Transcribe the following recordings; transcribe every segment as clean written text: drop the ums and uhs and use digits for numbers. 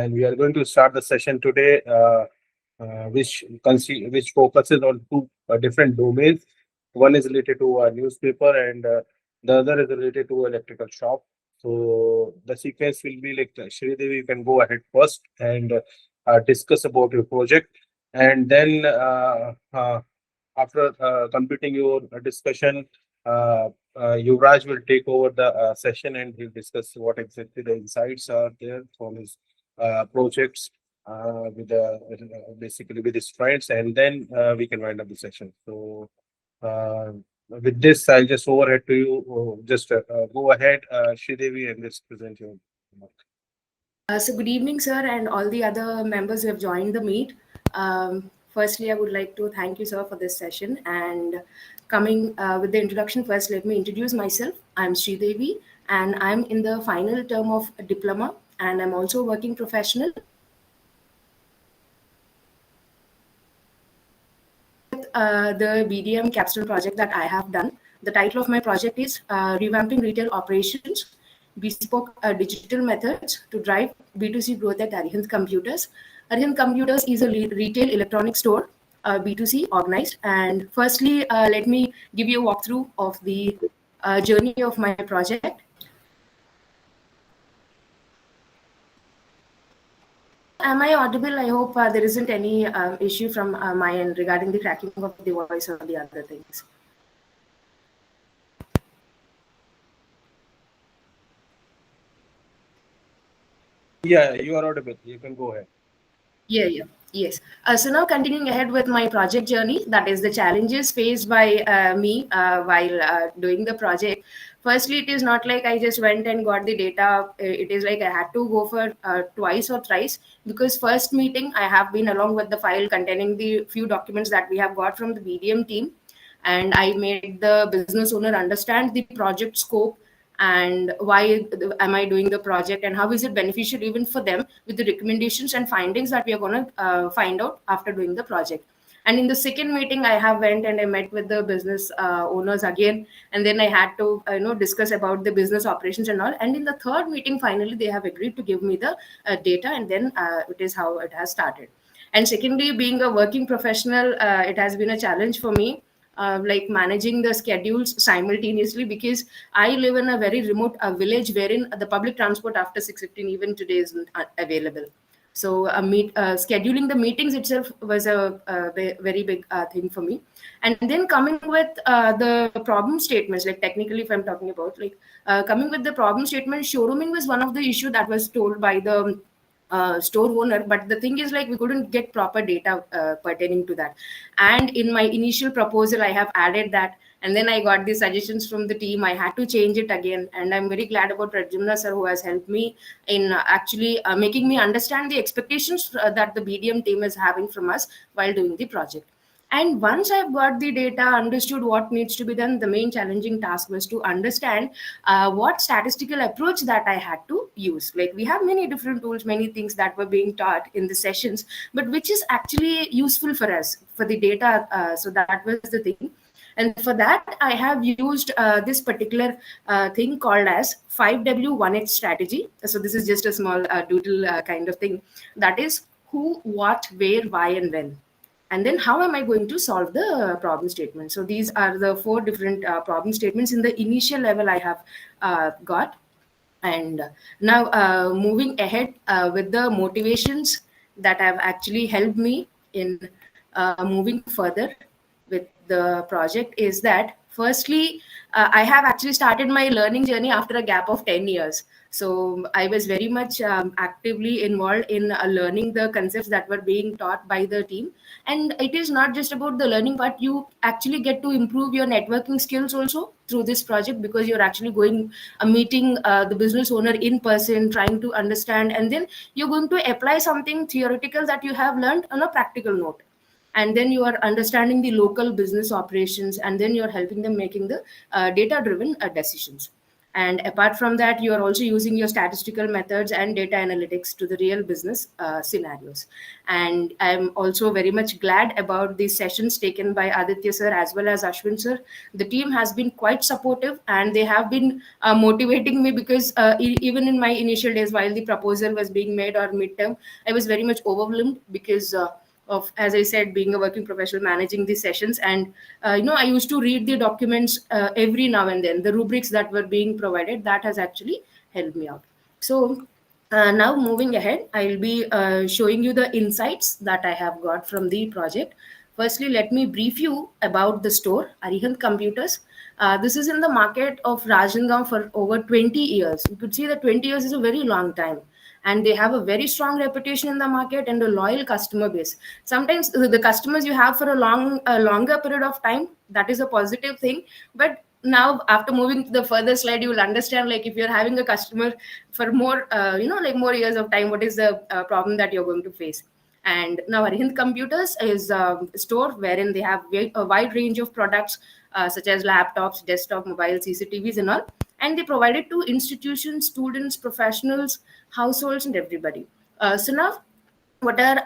and we are going to start the session today, which focuses on two different domains. One is related to a newspaper, and the other is related to electrical shop. So the sequence will be like, Sridevi, you can go ahead first and discuss about your project, and then after completing your discussion, Yuvraj will take over the session and he'll discuss what exactly the insights are there from his projects with the basically with his friends, and then we can wind up the session. So with this, I'll just overhead to you. Just go ahead, Sridevi, and just present your remark. So good evening, sir, and all the other members who have joined the meet. Firstly, I would like to thank you, sir, for this session. And coming with the introduction, first, let me introduce myself. I'm Sridevi, and I'm in the final term of a diploma, and I'm also a working professional. The BDM Capstone project that I have done. The title of my project is Revamping Retail Operations, Bespoke Digital Methods to Drive B2C Growth at Arihant Computers. Arihant Computers is a retail electronic store, B2C organized. And firstly, let me give you a walkthrough of the journey of my project. Am I audible? I hope there isn't any issue from my end regarding the tracking of the voice or the other things. Yeah, you are audible. You can go ahead. Yes. So now continuing ahead with my project journey, that is the challenges faced by me while doing the project. Firstly, it is not like I just went and got the data. It is like I had to go for twice or thrice, because first meeting I have been along with the file containing the few documents that we have got from the BDM team, and I made the business owner understand the project scope and why am I doing the project and how is it beneficial even for them, with the recommendations and findings that we are going to find out after doing the project. And in the second meeting, I have went and I met with the business owners again, and then I had to discuss about the business operations and all. And in the third meeting, finally they have agreed to give me the data, and then it is how it has started. And secondly, being a working professional, it has been a challenge for me, like managing the schedules simultaneously, because I live in a very remote village wherein the public transport after 6:15 even today isn't available. So scheduling the meetings itself was a very big thing for me. And then coming with the problem statements, like technically if I'm talking about, like coming with the problem statement, showrooming was one of the issue that was told by the store owner, but the thing is, like, we couldn't get proper data pertaining to that. And in my initial proposal I have added that, and then I got the suggestions from the team. I had to change it again, and I'm very glad about Rajimna sir, who has helped me in actually making me understand the expectations that the BDM team is having from us while doing the project. And once I've got the data, understood what needs to be done, the main challenging task was to understand what statistical approach that I had to use. Like, we have many different tools, many things that were being taught in the sessions, but which is actually useful for us for the data. So that was the thing. And for that, I have used this particular thing called as 5W1H strategy. So this is just a small doodle kind of thing. That is who, what, where, why, and when. And then how am I going to solve the problem statement? So these are the four different problem statements in the initial level I have got. And now moving ahead with the motivations that have actually helped me in moving further with the project is that, firstly, I have actually started my learning journey after a gap of 10 years. So I was very much actively involved in learning the concepts that were being taught by the team. And it is not just about the learning part. You actually get to improve your networking skills also through this project, because you're actually going meeting the business owner in person, trying to understand, and then you're going to apply something theoretical that you have learned on a practical note. And then you are understanding the local business operations, and then you're helping them making the data driven decisions. And apart from that, you are also using your statistical methods and data analytics to the real business scenarios. And I'm also very much glad about these sessions taken by Aditya sir as well as Ashwin sir. The team has been quite supportive, and they have been motivating me, because even in my initial days while the proposal was being made or midterm, I was very much overwhelmed because of, as I said, being a working professional, managing these sessions. And I used to read the documents every now and then, the rubrics that were being provided. That has actually helped me out. So now moving ahead, I'll be showing you the insights that I have got from the project. Firstly, let me brief you about the store, Arihant Computers. This is in the market of Rajendgaon for over 20 years. You could see that 20 years is a very long time, and they have a very strong reputation in the market and a loyal customer base. Sometimes the customers you have for a longer period of time, that is a positive thing. But now, after moving to the further slide, you will understand, like, if you're having a customer for more like more years of time, what is the problem that you're going to face. And now Arihant Computers is a store wherein they have a wide range of products, such as laptops, desktop, mobile, CCTVs and all. And they provide it to institutions, students, professionals, households and everybody. So now, what are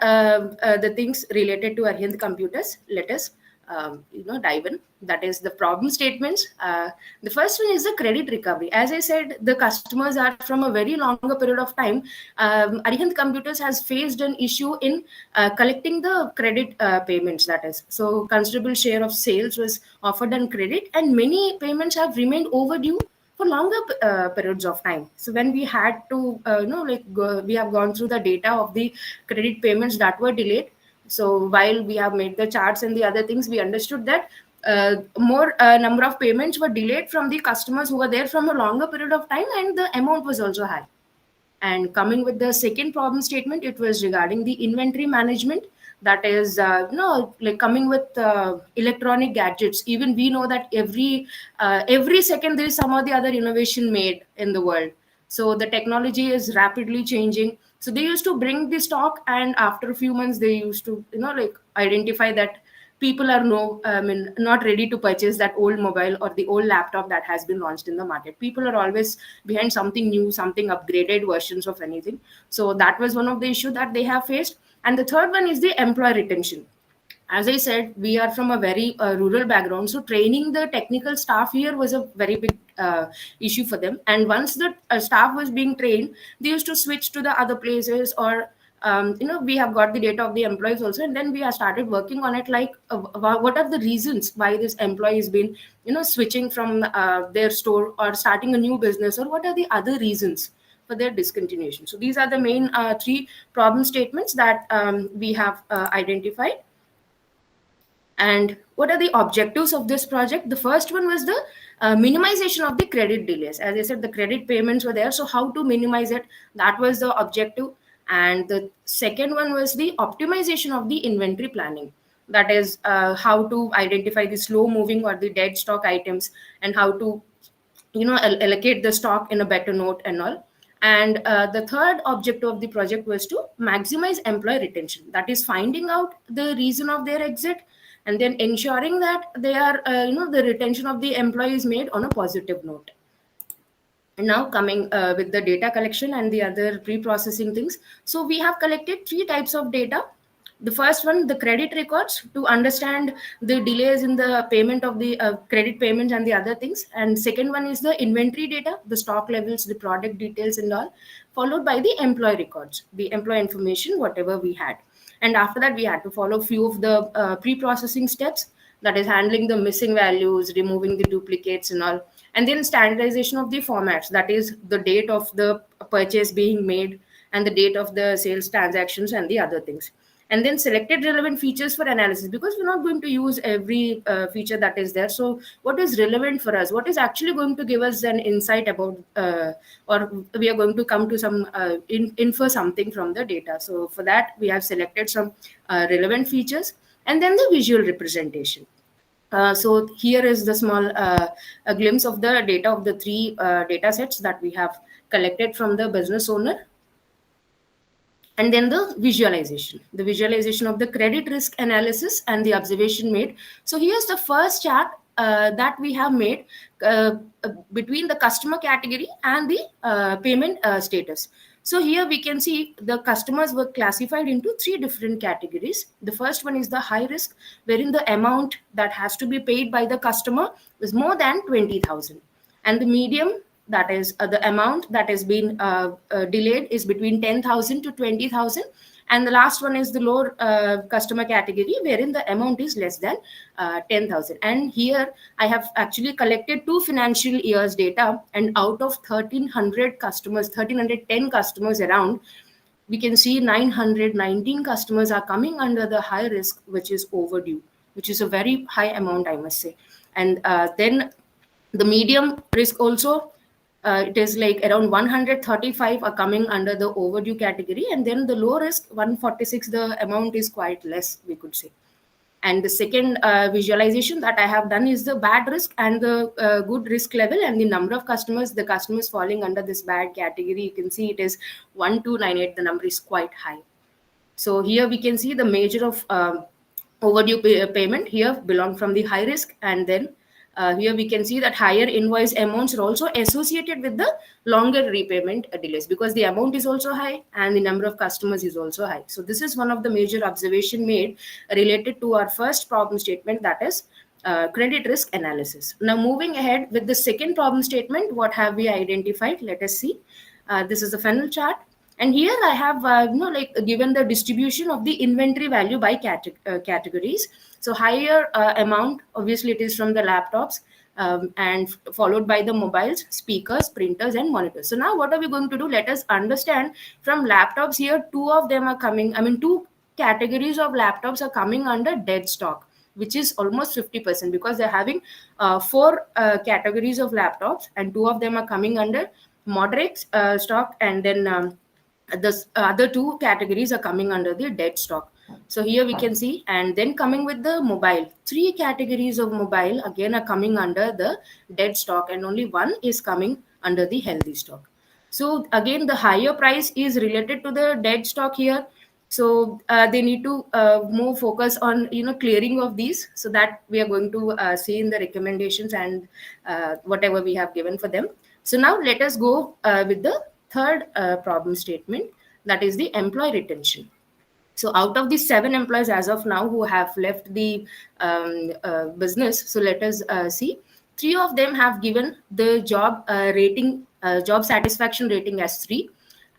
the things related to Arihant Computers? Let us dive in. That is the problem statements. The first one is the credit recovery. As I said, the customers are from a very longer period of time. Arihant Computers has faced an issue in collecting the credit payments. That is, so considerable share of sales was offered on credit, and many payments have remained overdue for longer periods of time. So when we had to, we have gone through the data of the credit payments that were delayed. So while we have made the charts and the other things, we understood that more number of payments were delayed from the customers who were there from a longer period of time, and the amount was also high. And coming with the second problem statement, it was regarding the inventory management. That is, like coming with electronic gadgets. Even we know that every second there is some or the other innovation made in the world. So the technology is rapidly changing. So they used to bring the stock, and after a few months, they used to identify that people are not ready to purchase that old mobile or the old laptop that has been launched in the market. People are always behind something new, something upgraded versions of anything. So that was one of the issue that they have faced. And the third one is the employee retention. As I said, we are from a very rural background, so training the technical staff here was a very big issue for them. And once the staff was being trained, they used to switch to the other places, or we have got the data of the employees also, and then we have started working on it, like what are the reasons why this employee has been switching from their store or starting a new business, or what are the other reasons for their discontinuation. So these are the main three problem statements that we have identified. And what are the objectives of this project? The first one was the minimization of the credit delays. As I said, the credit payments were there, so how to minimize it, that was the objective. And the second one was the optimization of the inventory planning. That is, how to identify the slow moving or the dead stock items, and how to allocate the stock in a better note and all. And the third objective of the project was to maximize employee retention. That is, finding out the reason of their exit, and then ensuring that they are the retention of the employee is made on a positive note. And now, coming with the data collection and the other pre-processing things. So we have collected three types of data. The first one, the credit records, to understand the delays in the payment of the credit payments and the other things. And second one is the inventory data, the stock levels, the product details and all, followed by the employee records, the employee information, whatever we had. And after that, we had to follow few of the pre-processing steps, that is handling the missing values, removing the duplicates and all. And then standardization of the formats, that is the date of the purchase being made and the date of the sales transactions and the other things. And then selected relevant features for analysis, because we're not going to use every feature that is there. So what is relevant for us, what is actually going to give us an insight about or we are going to come to some infer something from the data. So for that, we have selected some relevant features. And then the visual representation. So here is the small a glimpse of the data of the three data sets that we have collected from the business owner. And then the visualization of the credit risk analysis and the observation made. So here's the first chart that we have made between the customer category and the payment status. So here we can see the customers were classified into three different categories. The first one is the high risk, wherein the amount that has to be paid by the customer is more than 20,000. And the medium, that is the amount that has been delayed, is between 10,000 to 20,000. And the last one is the low customer category, wherein the amount is less than 10,000. And here I have actually collected 2 financial years data, and out of 1,300 customers, 1,310 customers around, we can see 919 customers are coming under the high risk, which is overdue, which is a very high amount, I must say. And then the medium risk also, it is like around 135 are coming under the overdue category, and then the low risk 146, the amount is quite less, we could say. And the second visualization that I have done is the bad risk and the good risk level, and the number of customers, the customers falling under this bad category, you can see it is 1298, the number is quite high. So here we can see the measure of overdue payment here belong from the high risk, and then here we can see that higher invoice amounts are also associated with the longer repayment delays, because the amount is also high and the number of customers is also high. So this is one of the major observation made related to our first problem statement, that is credit risk analysis. Now moving ahead with the second problem statement, what have we identified? Let us see. This is the funnel chart. And here I have given the distribution of the inventory value by categories. So higher amount, obviously it is from the laptops, and followed by the mobiles, speakers, printers, and monitors. So now what are we going to do? Let us understand from laptops here, 2 of them are coming, 2 categories of laptops are coming under dead stock, which is almost 50%, because they're having 4 categories of laptops, and 2 of them are coming under moderate stock, and then the other 2 categories are coming under the dead stock. So here we can see, and then coming with the mobile, 3 categories of mobile again are coming under the dead stock, and only 1 is coming under the healthy stock. So again, the higher price is related to the dead stock here. So they need to more focus on clearing of these, so that we are going to see in the recommendations and whatever we have given for them. So now let us go with the third problem statement, that is the employee retention. So out of the 7 employees as of now who have left the business, so let us see, 3 of them have given the job job satisfaction rating as 3,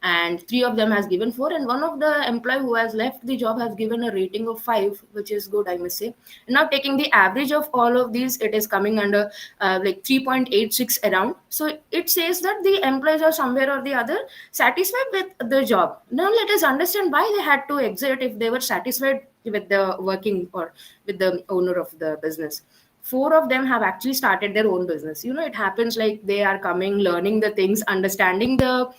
and 3 of them has given 4, and one of the employee who has left the job has given a rating of 5, which is good, I must say. Now taking the average of all of these, it is coming under like 3.86 around. So it says that the employees are somewhere or the other satisfied with the job. Now let us understand why they had to exit if they were satisfied with the working or with the owner of the business. 4 of them have actually started their own business. It happens like they are coming, learning the things, understanding the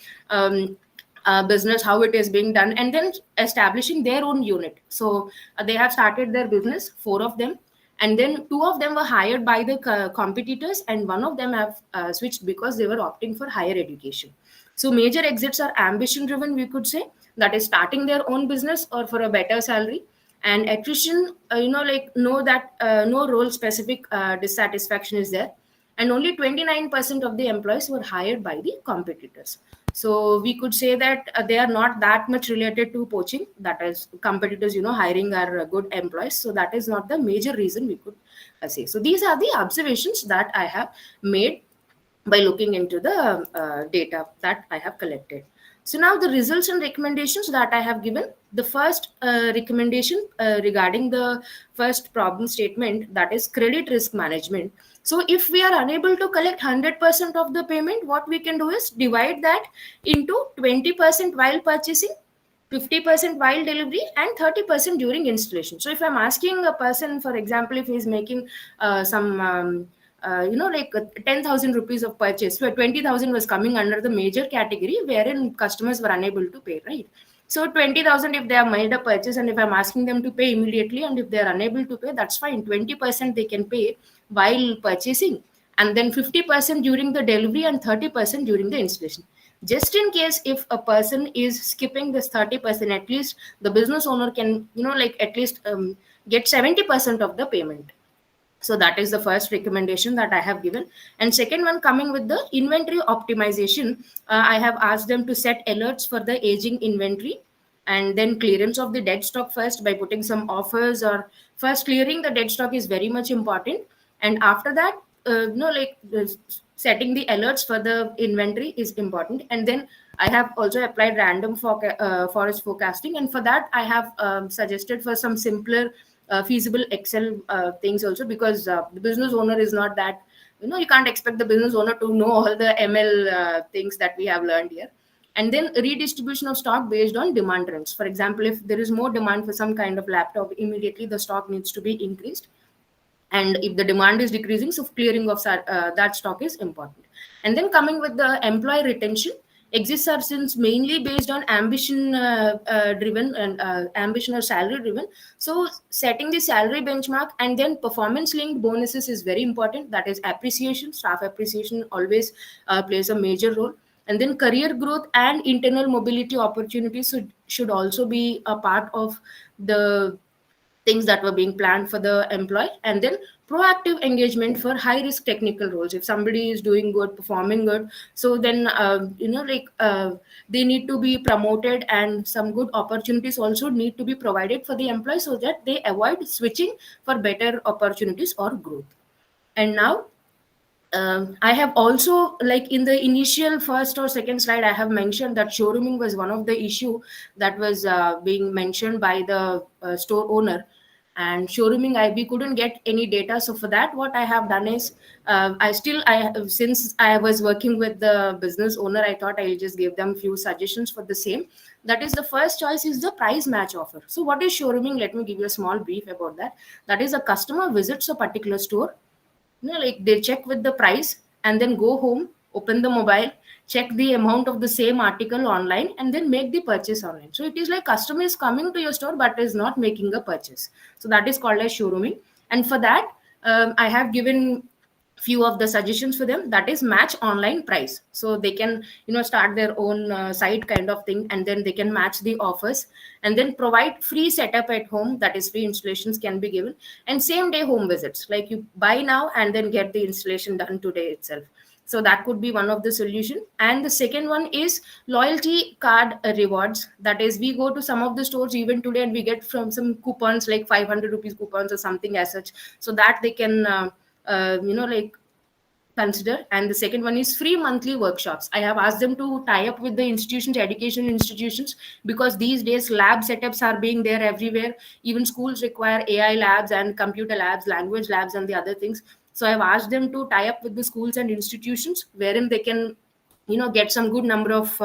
business, how it is being done, and then establishing their own unit. So they have started their business, 4 of them, and then 2 of them were hired by the competitors, and 1 of them have switched because they were opting for higher education. So major exits are ambition driven, we could say, that is starting their own business or for a better salary. And attrition, know that no role specific dissatisfaction is there, and only 29% of the employees were hired by the competitors. So we could say that they are not that much related to poaching, that is competitors hiring our good employees. So that is not the major reason, we could say. So these are the observations that I have made by looking into the data that I have collected. So now the results and recommendations that I have given. The first recommendation regarding the first problem statement, that is credit risk management. So if we are unable to collect 100% of the payment, what we can do is divide that into 20% while purchasing, 50% while delivery, and 30% during installation. So if I'm asking a person, for example, if he's making some 10,000 rupees of purchase, where 20,000 was coming under the major category wherein customers were unable to pay, right? So 20,000 if they have made a purchase, and if I'm asking them to pay immediately, and if they are unable to pay, that's fine. 20% they can pay while purchasing, and then 50% during the delivery, and 30% during the installation. Just in case if a person is skipping this 30%, at least the business owner can at least get 70% of the payment. So that is the first recommendation that I have given. And second one, coming with the inventory optimization, I have asked them to set alerts for the aging inventory, and then clearance of the dead stock first by putting some offers, or first clearing the dead stock is very much important. And after that, setting the alerts for the inventory is important. And then I have also applied random forest forecasting, and for that I have suggested for some simpler feasible Excel things also, because the business owner is not that, you can't expect the business owner to know all the ML things that we have learned here. And then redistribution of stock based on demand trends. For example, if there is more demand for some kind of laptop, immediately the stock needs to be increased. And if the demand is decreasing, so clearing of that stock is important. And then coming with the employee retention, exits are since mainly based on ambition driven, and ambition or salary driven. So setting the salary benchmark and then performance linked bonuses is very important. That is appreciation, staff appreciation always plays a major role. And then career growth and internal mobility opportunities should also be a part of the things that were being planned for the employee. And then proactive engagement for high risk technical roles. If somebody is doing good, performing good, so then they need to be promoted, and some good opportunities also need to be provided for the employee, so that they avoid switching for better opportunities or growth. And now I have also, like in the initial first or second slide, I have mentioned that showrooming was one of the issue that was being mentioned by the store owner. And showrooming, we couldn't get any data. So for that, what I have done is, since I was working with the business owner, I thought I'll just give them few suggestions for the same. That is, the first choice is the price match offer. So what is showrooming? Let me give you a small brief about that. That is, a customer visits a particular store, like they check with the price, and then go home, open the mobile, check the amount of the same article online, and then make the purchase online. So it is like customer is coming to your store but is not making a purchase. So that is called as showrooming. And for that, I have given few of the suggestions for them. That is, match online price, so they can start their own site kind of thing, and then they can match the offers. And then provide free setup at home, that is, free installations can be given. And same day home visits, like you buy now and then get the installation done today itself. So that could be one of the solution. And the second one is loyalty card rewards. That is, we go to some of the stores even today and we get from some coupons, like 500 rupees coupons or something as such, so that they can consider. And the second one is free monthly workshops. I have asked them to tie up with the institutions, education institutions, because these days lab setups are being there everywhere. Even schools require AI labs and computer labs, language labs, and the other things. So I've asked them to tie up with the schools and institutions, wherein they can get some good number of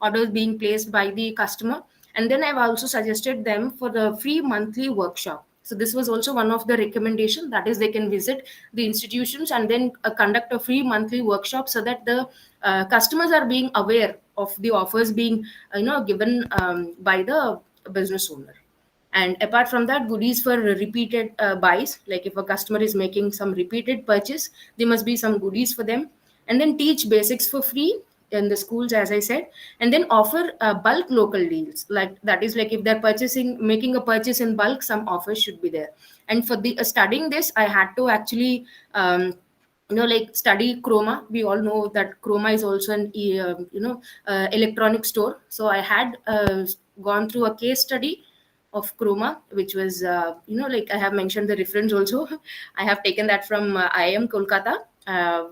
orders being placed by the customer. And then I've also suggested them for the free monthly workshop. So this was also one of the recommendation. That is, they can visit the institutions and then conduct a free monthly workshop, so that the customers are being aware of the offers being given by the business owner. And apart from that, goodies for repeated buys, like if a customer is making some repeated purchase, there must be some goodies for them. And then teach basics for free in the schools, as I said. And then offer bulk local deals, like that is, like if they're making a purchase in bulk, some offers should be there. And for the studying this, I had to actually study Chroma. We all know that Chroma is also an electronic store. So I had gone through a case study of Chroma, which was I have mentioned the reference also. I have taken that from IIM Kolkata.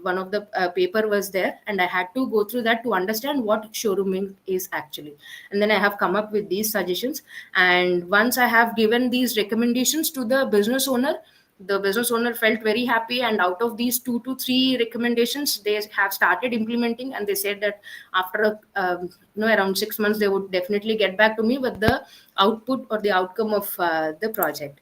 One of the paper was there, and I had to go through that to understand what showrooming is actually. And then I have come up with these suggestions. And once I have given these recommendations to the business owner felt very happy. And out of these 2 to 3 recommendations, they have started implementing, and they said that after around 6 months, they would definitely get back to me with the output or the outcome of the project.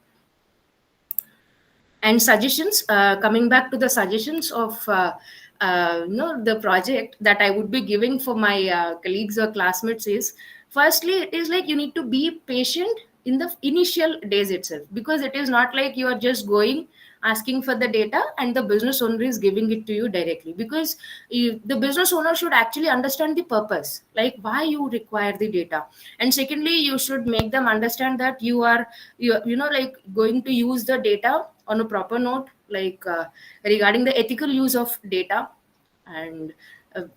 And suggestions, coming back to the suggestions of the project that I would be giving for my colleagues or classmates is, firstly, it is like you need to be patient in the initial days itself, because it is not like you are just going asking for the data and the business owner is giving it to you directly. Because the business owner should actually understand the purpose, like why you require the data. And secondly, you should make them understand that you are going to use the data on a proper note, like regarding the ethical use of data, and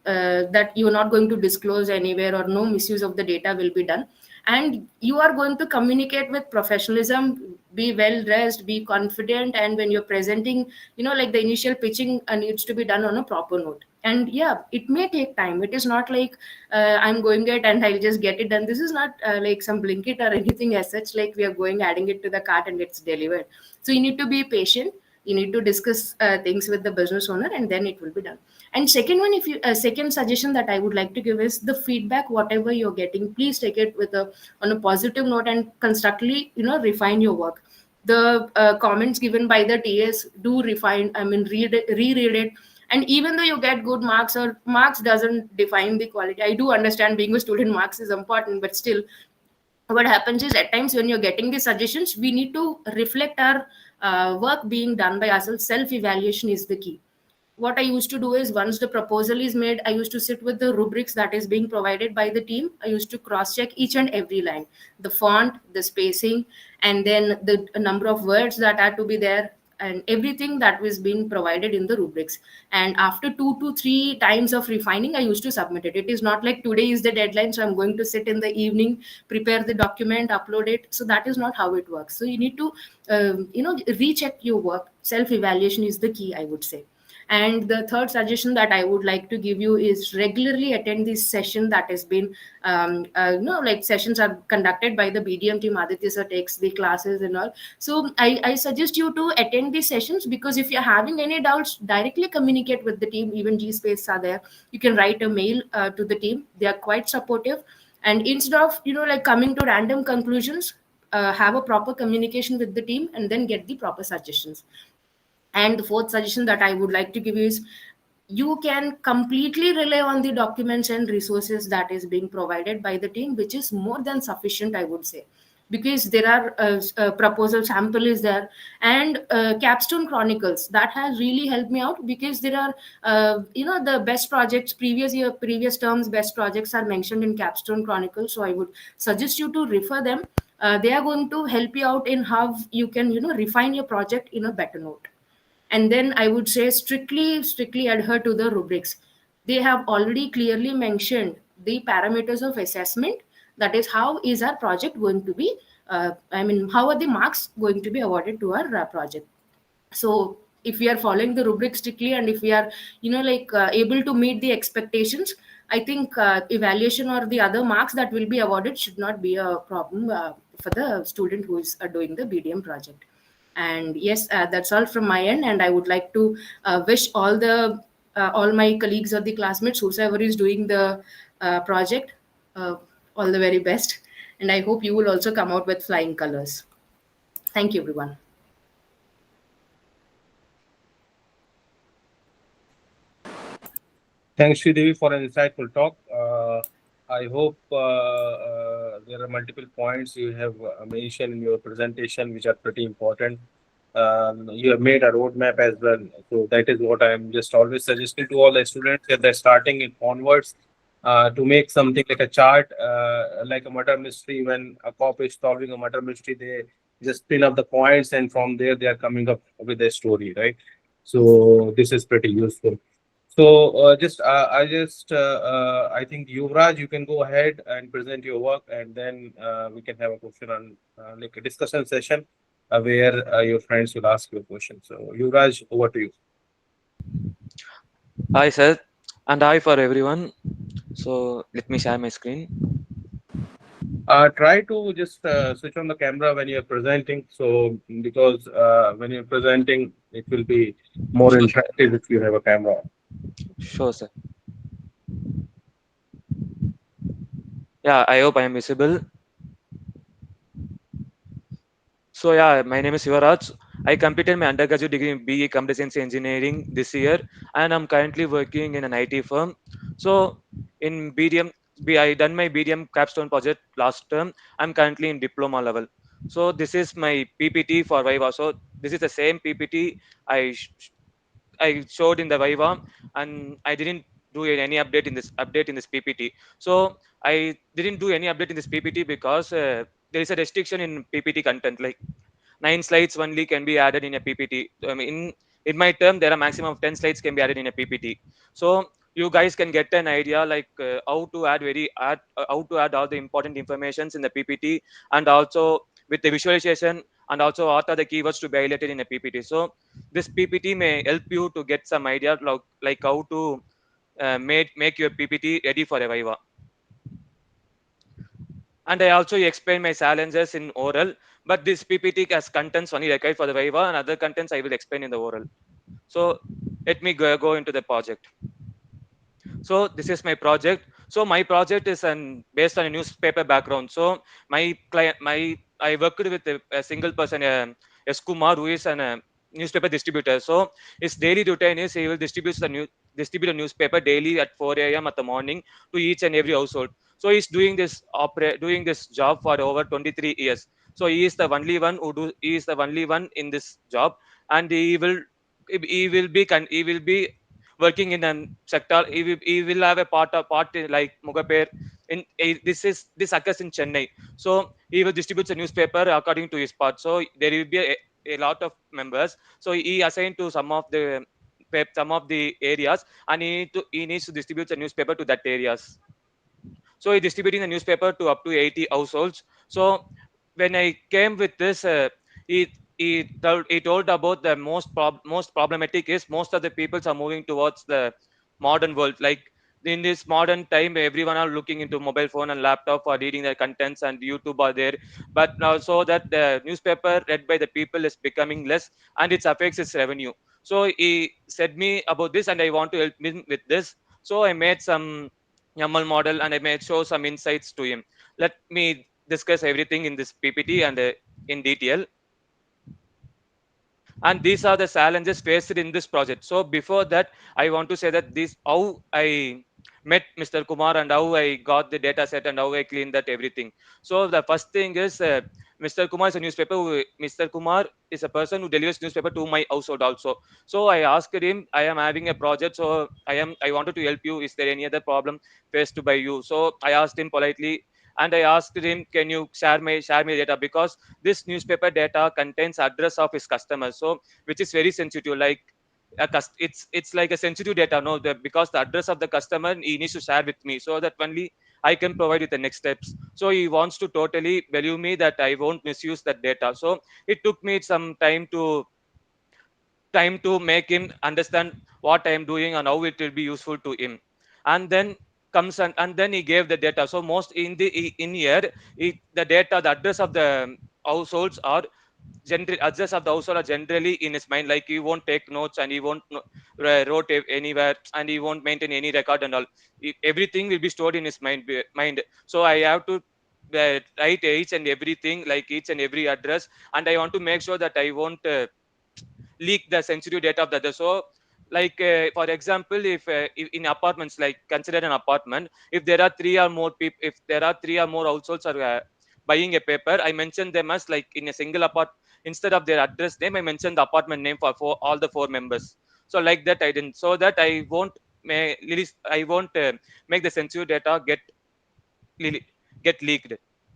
that you are not going to disclose anywhere, or no misuse of the data will be done. And you are going to communicate with professionalism, be well dressed, be confident, and when you're presenting, like the initial pitching needs to be done on a proper note. And yeah, it may take time. It is not like I'm going it and I'll just get it done. This is not like some Blinkit or anything as such, like we are going adding it to the cart and it's delivered. So you need to be patient. You need to discuss things with the business owner, and then it will be done. And second one, if you second suggestion that I would like to give is the feedback, whatever you're getting, please take it with a on a positive note and constructively, refine your work. The comments given by the TS, do refine, I mean, reread it. And even though you get good marks, or marks doesn't define the quality, I do understand being a student, marks is important, but still, what happens is at times when you're getting the suggestions, we need to reflect our work being done by ourselves. Self evaluation is the key. What I used to do is, once the proposal is made, I used to sit with the rubrics that is being provided by the team. I used to cross check each and every line, the font, the spacing, and then the number of words that are to be there, and everything that was being provided in the rubrics. And after 2 to 3 times of refining, I used to submit it. It is not like today is the deadline, so I'm going to sit in the evening, prepare the document, upload it. So that is not how it works. So you need to recheck your work. Self evaluation is the key, I would say. And the third suggestion that I would like to give you is regularly attend this session that has been, like sessions are conducted by the BDM team. Aditya sir takes the classes and all. So I suggest you to attend these sessions, because if you're having any doubts, directly communicate with the team. Even G Space are there. You can write a mail to the team. They are quite supportive. And instead of, like coming to random conclusions, have a proper communication with the team and then get the proper suggestions. And the fourth suggestion that I would like to give you is, you can completely rely on the documents and resources that is being provided by the team, which is more than sufficient, I would say. Because there are proposal sample is there, and Capstone Chronicles that has really helped me out, because there are the best projects, previous terms best projects are mentioned in Capstone Chronicles. So I would suggest you to refer them. They are going to help you out in how you can refine your project in a better note. And then I would say, strictly adhere to the rubrics. They have already clearly mentioned the parameters of assessment. That is, how is our project going to be, how are the marks going to be awarded to our project. So if we are following the rubric strictly, and if we are able to meet the expectations, I think evaluation or the other marks that will be awarded should not be a problem for the student who is doing the BDM project. And yes, that's all from my end, and I would like to wish all my colleagues or the classmates, whoever is doing the project, uh, all the very best. And I hope you will also come out with flying colors. Thank you, everyone. Thanks, Sridevi, for an insightful talk. I hope there are multiple points you have mentioned in your presentation, which are pretty important. You have made a roadmap as well. So that is what I'm just always suggesting to all the students that they're starting it onwards, to make something like a chart, like a murder mystery. When a cop is solving a murder mystery, they just pin up the points, and from there they are coming up with a story, right? So this is pretty useful. So I think Yuvraj, you can go ahead and present your work, and then we can have a question on like a discussion session where your friends will ask you a question. So Yuvraj, over to you. Hi, sir, and hi for everyone. So let me share my screen. Try to just switch on the camera when you're presenting. So because when you're presenting, it will be more interactive if you have a camera. Sure, sir. Yeah, I hope I am visible. So yeah, my name is YUVARAJ. I completed my undergraduate degree in BE Computer Science Engineering this year, and I'm currently working in an IT firm. So in BDM, I done my BDM Capstone project last term. I'm currently in diploma level. So this is my PPT for Viva. So this is the same PPT I showed in the Viva, and I didn't do any update in this PPT. So I didn't do any update in this PPT because there is a restriction in PPT content. Like 9 slides only can be added in a PPT. In my term, there are maximum of 10 slides can be added in a PPT. So you guys can get an idea like how to add all the important informations in the PPT, and also with the visualization, and also what are the keywords to be highlighted in a PPT. So this PPT may help you to get some idea like how to make your PPT ready for a Viva. And I also explain my challenges in oral, but this PPT has contents only required for the Viva, and other contents I will explain in the oral. So let me go into the project. So this is my project. So my project is based on a newspaper background. So my client, I worked with a single person, S. Kumar, who is a newspaper distributor. So his daily routine is he will distribute a newspaper daily at 4 a.m. at the morning to each and every household. So he's doing this job for over 23 years. So he is the only one he is the only one in this job, and he will be working in a sector. He will have a part in like Mugaper. This occurs in Chennai. So he will distribute the newspaper according to his part. So there will be a lot of members. So he assigned to some of the areas, and he needs to distribute the newspaper to that areas. So he distributing the newspaper to up to 80 households. So when I came with this, he told about the most problematic is most of the peoples are moving towards the modern world. Like in this modern time, everyone are looking into mobile phone and laptop for reading their contents, and YouTube are there. But now so that the newspaper read by the people is becoming less, and it affects its revenue. So he said me about this, and I want to help him with this. So I made some YAML model, and I may show some insights to him. Let me discuss everything in this PPT and in detail. And these are the challenges faced in this project. So before that, I want to say that this how I met Mr. Kumar, and how I got the data set, and how I cleaned that everything. So the first thing is Mr. Kumar is a Mr. Kumar is a person who delivers newspaper to my household also. So I asked him, I am having a project, so I wanted to help you. Is there any other problem faced by you? So I asked him politely, and I asked him, can you share my data, because this newspaper data contains address of his customers, so which is very sensitive. Like it's like a sensitive data, no, because the address of the customer he needs to share with me, so that only I can provide with the next steps. So he wants to totally believe me that I won't misuse that data. So it took me some time to make him understand what I am doing and how it will be useful to him. And then and then he gave the data. So most in here, the data, the address of the households are generally address of the household are generally in his mind. Like he won't take notes, and he won't wrote anywhere, and he won't maintain any record and all. Everything will be stored in his mind. So I have to write each and everything, like each and every address, and I want to make sure that I won't leak the sensitive data of the other. So like for example, if in apartments, like consider an apartment, if there are three or more people, if there are three or more households are buying a paper, I mention them as like in a single instead of their address name, I mention the apartment name for all the four members. So like that I didn't, so that I won't I won't make the sensitive data li- get leaked.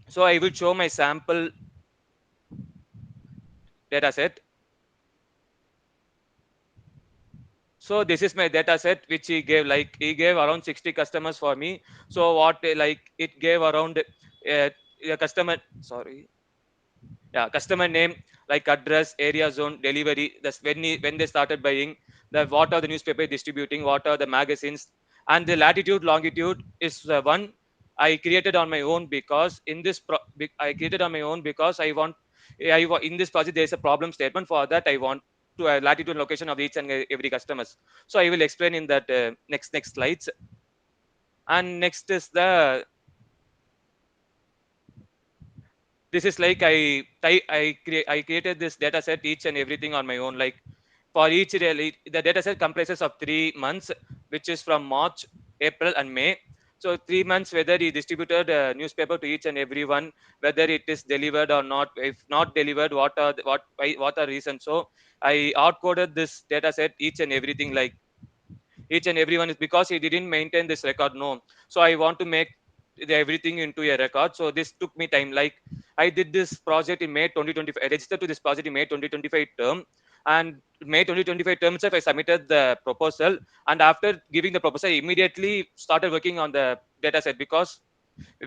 So I will show my sample data set. So this is my data set which he gave. Like he gave around 60 customers for me. So what like it gave around a customer, sorry, yeah, customer name, like address, area zone, delivery. That's when they started buying. The what are the newspaper distributing, what are the magazines, and the latitude longitude is one I created on my own, because I created on my own because I want in this project there is a problem statement. For that I want to latitude and location of each and every customers. So I will explain in that next slides. And next is the this is like I created this data set each and everything on my own. Like for each the data set comprises of 3 months, which is from March, April, and May. So 3 months whether he distributed a newspaper to each and everyone, whether it is delivered or not. If not delivered, what are reasons. So I hard coded this data set each and everything, like each and everyone is because he didn't maintain this record, no. So I want to make everything into a record. So this took me time. Like I did this project in May 2025. I registered to this project in May 2025 term, and May 2025 term itself I submitted the proposal, and after giving the proposal, I immediately started working on the data set, because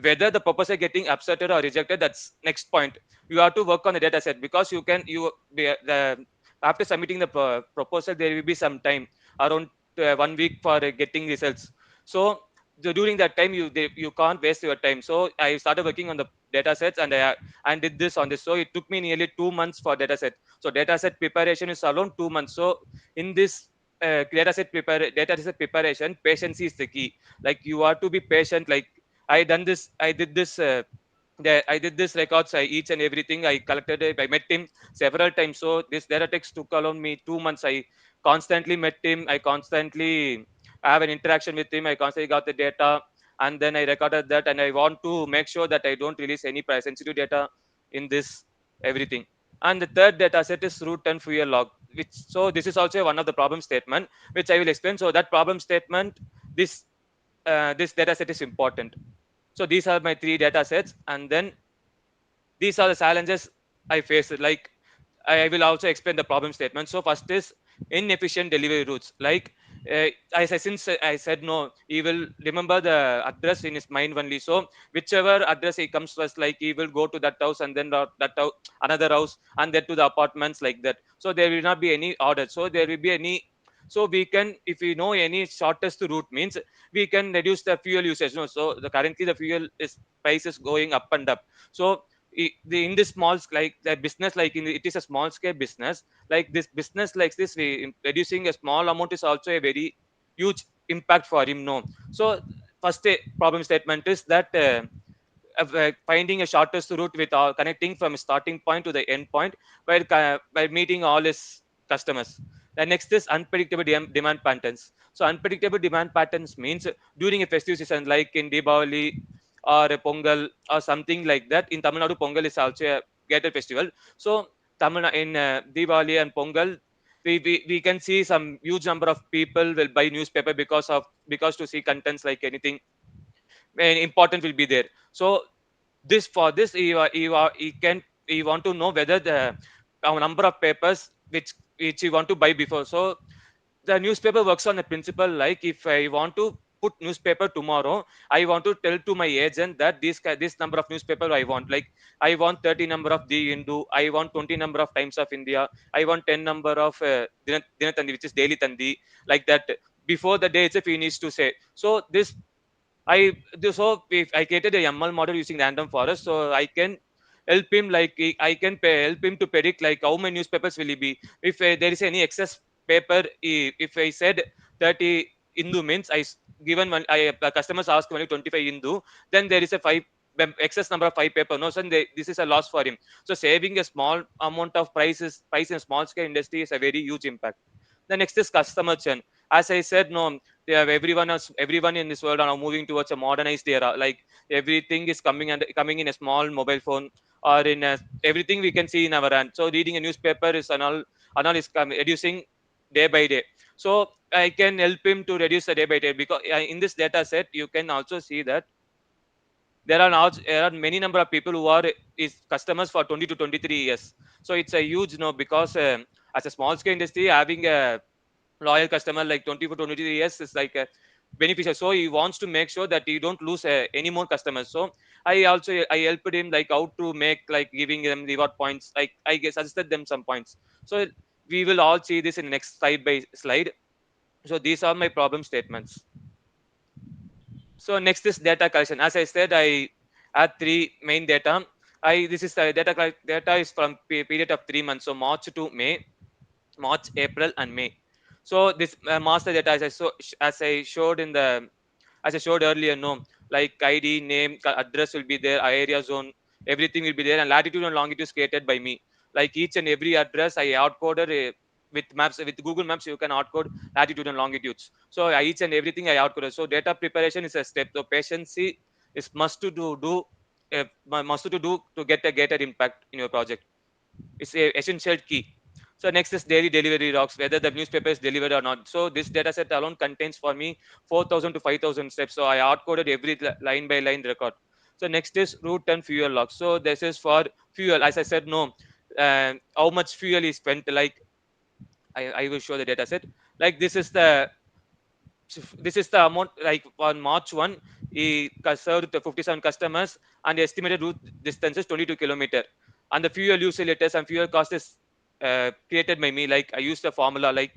whether the proposal getting accepted or rejected, that's next point. You have to work on the data set, because the after submitting the proposal, there will be some time around 1 week for getting results. So during that time, you can't waste your time. So I started working on the data sets, and did this on this. So it took me nearly 2 months for data set. So data set preparation is around 2 months. So in this data set preparation, patience is the key. Like you have to be patient. Like I did this I did this records, each and everything I collected it. I met him several times. So this data text took around me 2 months. I constantly met him. I constantly have an interaction with him. I constantly got the data, and then I recorded that. And I want to make sure that I don't release any price sensitive data in this everything. And the third data set is root and fuel log. So this is also one of the problem statement which I will explain. So that problem statement, this this data set is important. So these are my three data sets, and then these are the challenges I face. Like I will also explain the problem statement. So first is inefficient delivery routes. Like since I said no, he will remember the address in his mind only. So whichever address he comes first, like he will go to that house, and then that house, another house, and then to the apartments, like that. So there will not be any order. So there will be any. So we can, if we know any shortest route, means we can reduce the fuel usage. No, so currently the fuel is price is going up and up. So in this small like the business, like it is a small scale business, like this business like this, reducing a small amount is also a very huge impact for him. No, so first problem statement is that finding a shortest route with connecting from starting point to the end point by meeting all his customers. The next is unpredictable demand patterns. So unpredictable demand patterns means during a festive season like in Diwali or a Pongal or something like that. In Tamil Nadu, Pongal is also a greater festival. So in Diwali and Pongal, we can see some huge number of people will buy newspaper because to see contents like anything important will be there. So this for this you can you want to know whether the number of papers which you want to buy before. So the newspaper works on a principle, like if I want to put newspaper tomorrow, I want to tell to my agent that this number of newspaper I want. Like I want 30 number of the Hindu, I want 20 number of Times of India, I want 10 number of Dinatandi, which is Daily Tandi, like that. Before the day itself he needs to say. So so if I created a ML model using random forest, so I can help him like help him to predict like how many newspapers will he be. If there is any excess paper, if I said 30 Hindu means given when customers ask only 25 Hindu, then there is a five excess number of five paper. No, so this is a loss for him. So saving a small amount of price in small scale industry is a very huge impact. The next is customer churn. As I said, no, everyone in this world are now moving towards a modernized era. Like everything is coming in a small mobile phone, or in everything we can see in our hand. So reading a newspaper is and all is reducing day by day. So I can help him to reduce the day by day, because in this data set you can also see that there are many number of people who are is customers for 20 to 23 years. So it's a huge no, because as a small scale industry, having a loyal customer like 20 for 23 years is like beneficial. So he wants to make sure that you don't lose any more customers. So I helped him like how to make, like giving them reward points, like I guess suggested them some points. So we will all see this in the next slide by slide. So these are my problem statements. So next is data collection. As I said, I had three main data. I This is the data is from period of 3 months, so March to May, March, April, and May. So this master data, as I showed in the as I showed earlier, no, like ID, name, address will be there, area zone, everything will be there, and latitude and longitude is created by me. Like each and every address, I outcoded with maps, with Google Maps. You can outcode latitude and longitudes. So each and everything I outcoded. So data preparation is a step. So patience is must to do to get a greater impact in your project. It's a essential key. So next is daily delivery logs, whether the newspaper is delivered or not. So this data set alone contains for me 4,000 to 5,000 steps. So I hard coded every line by line record. So next is route and fuel logs. So this is for fuel. As I said, no, how much fuel is spent. Like I will show the data set. Like this is the amount. Like on March 1, he served the 57 customers and the estimated route distance is 22 kilometer. And the fuel usage letters and fuel cost is created by me. Like I used a formula, like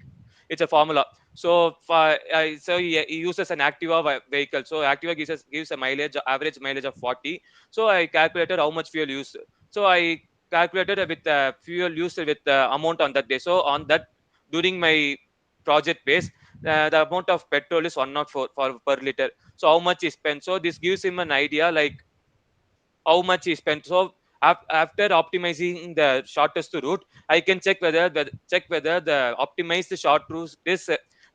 it's a formula. So so he uses an Activa vehicle. So Activa gives a mileage, average mileage of 40. So I calculated how much fuel used. So I calculated with the fuel used with the amount on that day. So on that, during my project base, the amount of petrol is 104 for per liter. So how much is spent? So this gives him an idea like how much he spent. So after optimizing the shortest route, I can check whether the optimized short route is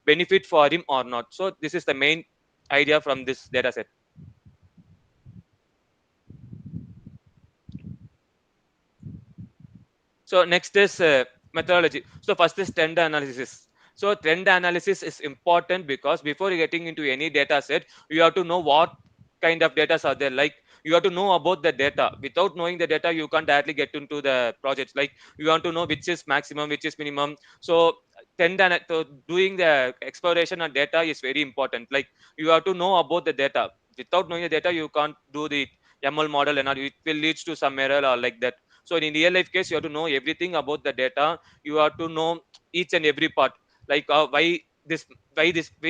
benefit for him or not. So this is the main idea from this data set. So next is methodology. So first is trend analysis. So trend analysis is important because before getting into any data set, you have to know what kind of data are there. Like you have to know about the data. Without knowing the data, you can't directly get into the projects. Like you want to know which is maximum, which is minimum. So so doing the exploration of data is very important. Like you have to know about the data. Without knowing the data, you can't do the ML model and all. It will lead to some error or like that. So in real life case, you have to know everything about the data. You have to know each and every part, like this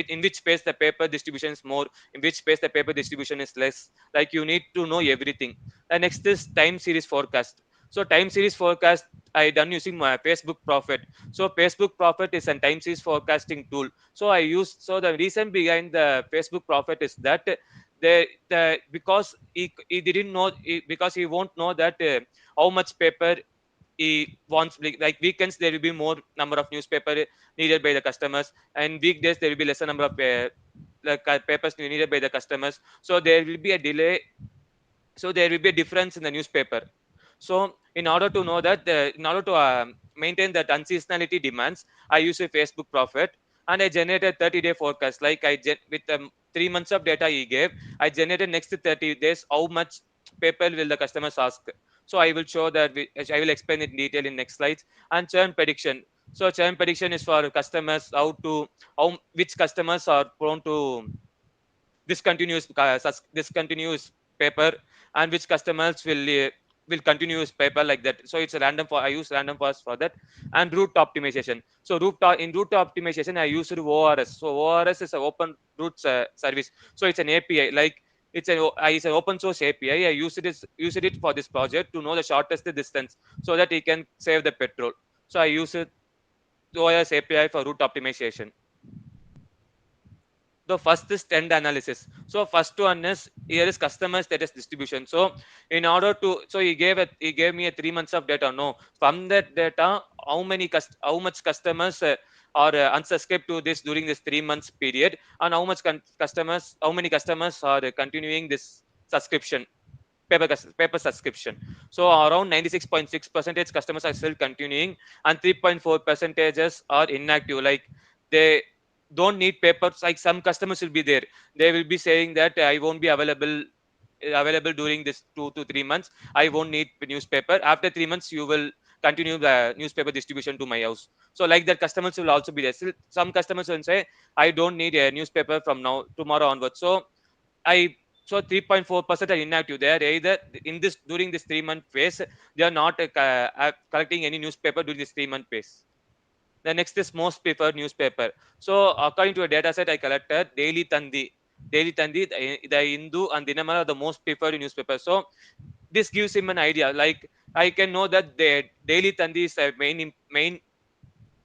in which space the paper distribution is more, in which space the paper distribution is less. Like you need to know everything. The next is time series forecast. So time series forecast I done using my Facebook Prophet. So Facebook Prophet is a time series forecasting tool. So I use, so the reason behind the Facebook Prophet is that the because he didn't know, because he won't know that how much paper he wants. Like weekends there will be more number of newspaper needed by the customers, and weekdays there will be lesser number of papers needed by the customers. So there will be a delay, so there will be a difference in the newspaper. So in order to know that in order to maintain that unseasonality demands, I use a Facebook Prophet, and I generated 30-day forecast. Like with 3 months of data he gave, I generated next 30 days how much paper will the customers ask. So I will show that I will explain it in detail in next slides. And churn prediction. So churn prediction is for customers, how which customers are prone to discontinuous paper, and which customers will continue his paper, like that. So it's a random for, I use random forest for that. And route optimization. So in route optimization I use ORS. So ORS is an open routes service. So it's an API. Like it's an open source API. I use it for this project to know the shortest distance, so that he can save the petrol. So I use it ORS API for route optimization. The first is trend analysis. So first one is, here is customer status distribution. So in order to, so he gave me a 3 months of data. No, from that data, how much customers are unsubscribed to this during this 3 months period, and how many customers are continuing this subscription, paper subscription. So around 96.6 percentage customers are still continuing, and 3.4 percentages are inactive. Like they don't need papers. Like some customers will be there, they will be saying that I won't be available during this 2 to 3 months. I won't need newspaper. After 3 months you will continue the newspaper distribution to my house. So like that, customers will also be there. Still some customers will say I don't need a newspaper from now tomorrow onwards. So I so 3.4% are inactive. They are either in this during this 3 month phase, they are not collecting any newspaper during this 3 month phase. The next is most preferred newspaper. So according to a data set I collected, Daily Tandi, the Hindu and Dinamara are the most preferred newspaper. So this gives him an idea. Like I can know that the Daily Tandi is a main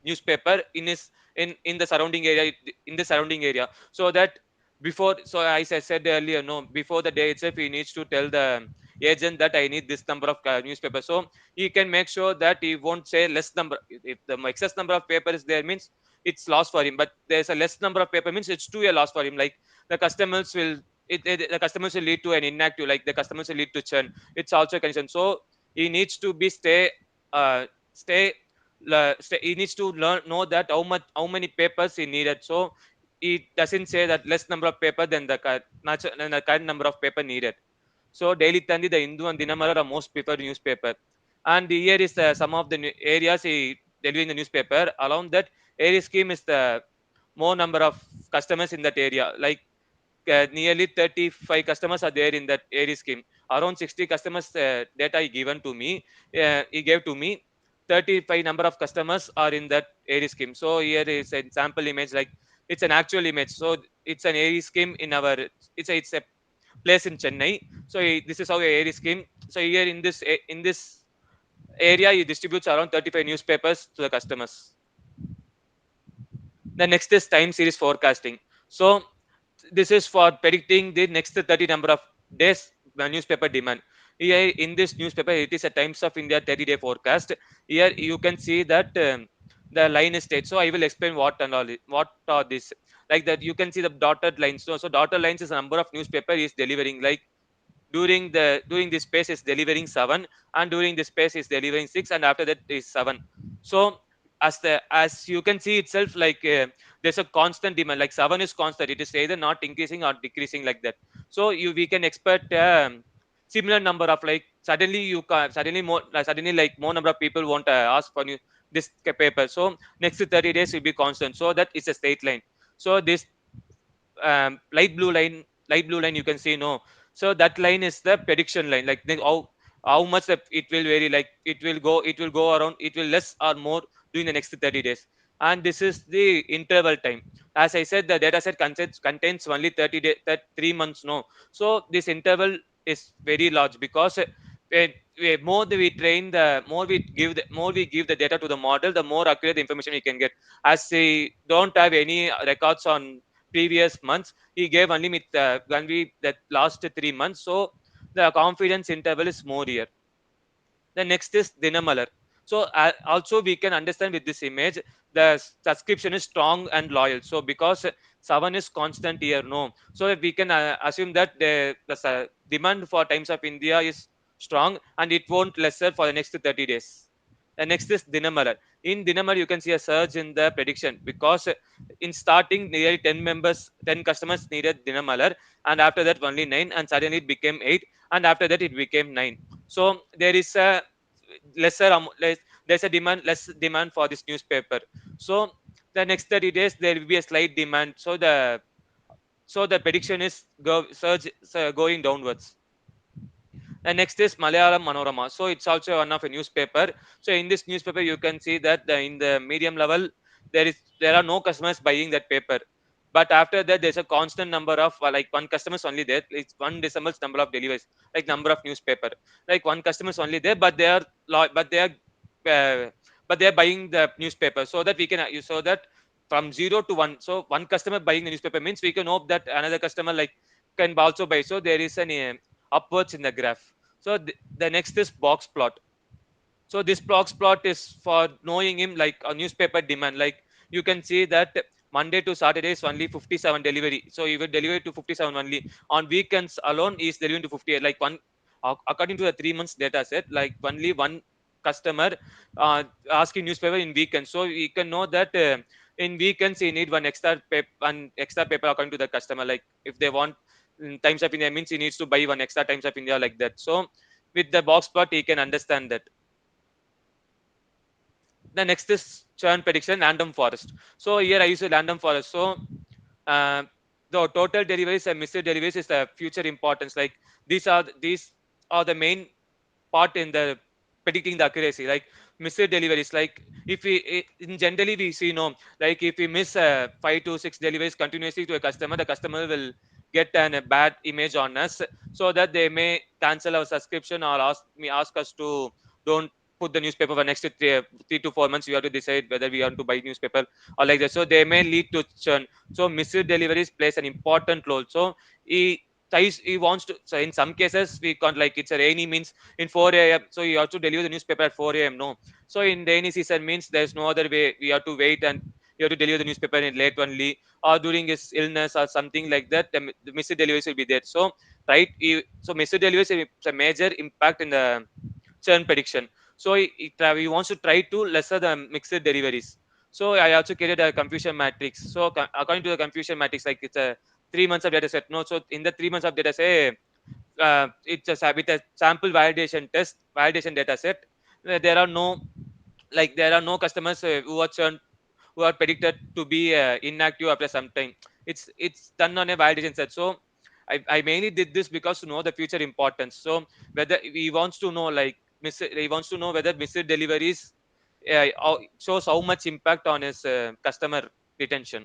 newspaper in his in the surrounding area, so that before, so as I said earlier, no, before the day itself he needs to tell the agent that I need this number of newspapers. So he can make sure that he won't say less number. If the excess number of paper is there, means it's loss for him, but there's a less number of paper means it's too a loss for him. Like the customers will the customers will lead to an inactive, like the customers will lead to churn. It's also a condition. So he needs to be stay he needs to learn know that how many papers he needed. So it doesn't say that less number of paper than the than the current number of paper needed. So Daily Tandi, the Hindu and Dinamara are most preferred newspaper. And here is some of the areas he delivering the newspaper. Along that area scheme is the more number of customers in that area. Like nearly 35 customers are there in that area scheme. Around 60 customers data he given to me. He gave to me. 35 number of customers are in that area scheme. So here is a sample image, like it's an actual image. So it's an area scheme in our, it's a place in Chennai. So this is how a area scheme. So here in this area, he distributes around 35 newspapers to the customers. The next is time series forecasting. So this is for predicting the next 30 number of days newspaper demand. Here in this newspaper, it is a Times of India 30-day forecast. Here you can see that the line is state. So I will explain what and all what are this. Like that, you can see the dotted lines. So dotted lines is a number of newspaper is delivering. Like during this space is delivering 7, and during this space is delivering 6, and after that is 7. So as you can see itself, like there's a constant demand, like 7 is constant, it is either not increasing or decreasing, like that. So we can expect similar number of, like suddenly you can suddenly more suddenly like more number of people want to ask for new this paper. So next 30 days will be constant, so that is a straight line. So this light blue line you can see, no. So that line is the prediction line, like how much that it will vary, like it will go around, it will less or more during the next 30 days. And this is the interval time. As I said, the data set contains only 30 days, that 3 months, no. So this interval is very large, because more we train, the more we give the data to the model, the more accurate the information we can get. As we don't have any records on previous months, he gave only that last 3 months. So the confidence interval is more here. The next is Dinamalar. So also we can understand with this image, the subscription is strong and loyal. So because 7 is constant here, no. So we can assume that the demand for Times of India is strong, and it won't lesser for the next 30 days. The next is Dinamalar. In Dinamalar, you can see a surge in the prediction, because in starting nearly 10 customers needed Dinamalar, and after that only 9, and suddenly it became 8, and after that it became 9. So there is a there's a less demand for this newspaper. So the next 30 days there will be a slight demand. So the prediction is going downwards. And next is Malayalam Manorama. So it's also one of a newspaper. So in this newspaper, you can see that in the medium level, there are no customers buying that paper. But after that, there's a constant number of like one customers only there. It's one decimal number of deliveries, like number of newspaper. Like one customers only there, but they are uh, but they are buying the newspaper. So that we can so that from 0 to 1. So one customer buying the newspaper means we can hope that another customer like can also buy. So there is an upwards in the graph. So the next is box plot. So this box plot is for knowing him like a newspaper demand. Like you can see that Monday to Saturday is only 57 delivery. So he will deliver to 57 only. On weekends alone, he is delivering to 58. Like according to the 3 months data set, like only one customer asking newspaper in weekends. So we can know that in weekends he need one extra paper according to the customer. Like if they want Times of India means he needs to buy one extra Times of India, like that. So with the box plot, he can understand that. The next is churn prediction, random forest. So here I use a random forest. So uh, the total deliveries and missed deliveries is the future importance. Like these are the main part in the predicting the accuracy. Like missed deliveries, like if in generally we see, no, like if we miss 5 to 6 deliveries continuously to a customer, the customer will get a bad image on us, so that they may cancel our subscription or ask us to don't put the newspaper for next 3 to 4 months. We have to decide whether we want to buy newspaper or like that. So they may lead to churn. So missed deliveries plays an important role. So he he wants to, so in some cases we can't, like it's a rainy means in 4 a.m. So you have to deliver the newspaper at 4 a.m. No. So in rainy season means there's no other way. We have to wait and you have to deliver the newspaper in late only, or during his illness or something like that. The missed deliveries will be there. So right, so missed deliveries is a major impact in the churn prediction. So he wants to try to lesser the mixed deliveries. So I also created a confusion matrix. So according to the confusion matrix, like it's a 3 months of data set. No, so in the 3 months of data set, it's a with a sample validation data set. There are no, like there are no customers who are predicted to be inactive after some time. It's done on a validation set. So I mainly did this because to know the future importance. So whether he wants to know, like he wants to know whether missed deliveries shows how much impact on his customer retention.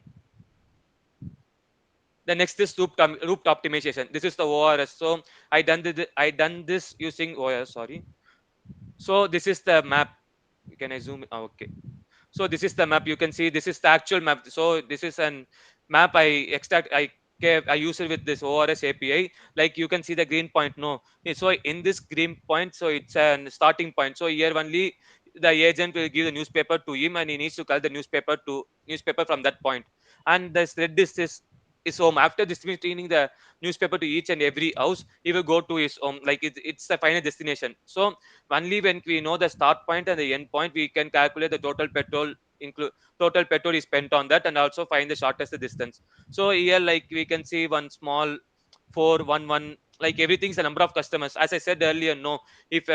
The next is loop optimization. This is the ORS. So I done this using ORS. Sorry. So this is the map. Can I zoom? Okay. So this is the map. You can see this is the actual map. So this is an map I use it with this ORS API. Like you can see the green point. No. So in this green point, so it's a starting point. So here only the agent will give the newspaper to him, and he needs to collect the newspaper from that point. And the red is home. After distributing the newspaper to each and every house, he will go to his home. Like it's the final destination. So only when we know the start point and the end point, we can calculate the total petrol is spent on that, and also find the shortest distance. So here, like we can see one small 411, like everything's a number of customers. As I said earlier, no, if